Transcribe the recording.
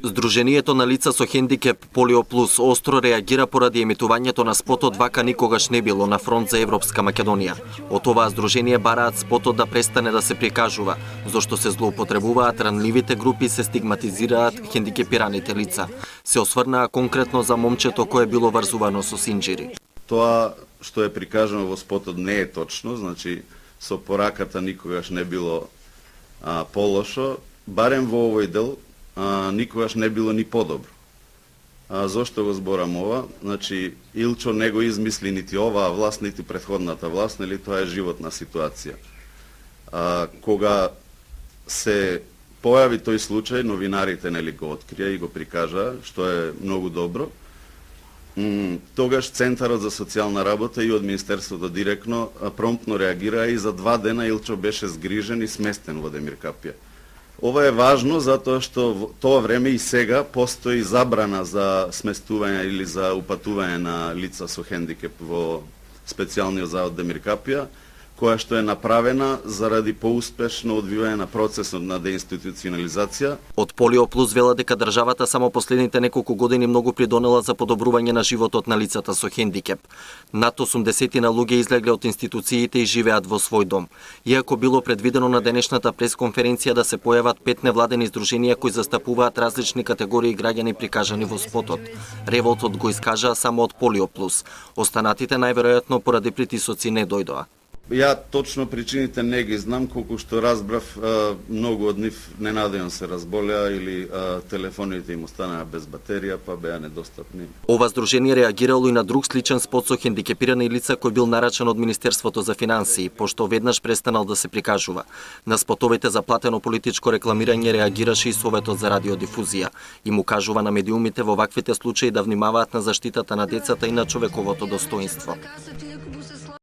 Здруженијето на лица со хендикеп Полио Плюс остро реагира поради емитувањето на спотот "Вака никогаш не било" на фронт за Европска Македонија. Од оваа здружение бараат спотот да престане да се прикажува, зашто се злоупотребуваат ранливите групи и се стигматизираат хендикепираните лица. Се осврнаа конкретно за момчето кое било врзувано со синџири. Тоа што е прикажано во спотот не е точно, значи со пораката никогаш не било полошо, барем во овој дел никогаш не било ни подобро. Зошто го зборам ова? Значи, Илчо не го измисли нити оваа власт, нити претходната власт, нели тоа е животна ситуација. Кога се појави тој случај, новинарите нели го открија и го прикажаа, што е многу добро. Тогаш Центарот за социјална работа и од Министерството директно промптно реагираа и за 2 дена Илчо беше згрижен и сместен во Демиркапија. Ова е важно затоа што во тоа време и сега постои забрана за сместување или за упатување на лица со хендикеп во специјалниот завод Демиркапија, која што е направена заради поуспешно одвивање на процесот на деинституционализација. Од Полио Плюс вела дека државата само последните неколку години многу придонела за подобрување на животот на лицата со хендикеп. Над 80 луѓе излегле од институциите и живеат во свој дом. Иако било предвидено на денешната пресконференција да се појават 5 невладени здруженија кои застапуваат различни категории граѓани прикажани во спотот. Револтот го искажаа само од Полио Плюс. Останатите најверојатно поради притисоци не дојдоа. Ја точно причините не ги знам, колку што разбрав, многу од нив ненадејано се разболеа или телефоните им останаа без батерија, па беа недостапни. Ова здружение реагирало и на друг сличен спот со хендикепирани лица кој бил нарачен од Министерството за финансии, пошто веднаш престанал да се прикажува. На спотовите за платено политичко рекламирање реагираше и Советот за радиодифузија и му кажува на медиумите во ваквите случаи да внимаваат на заштитата на децата и на човековото достоинство.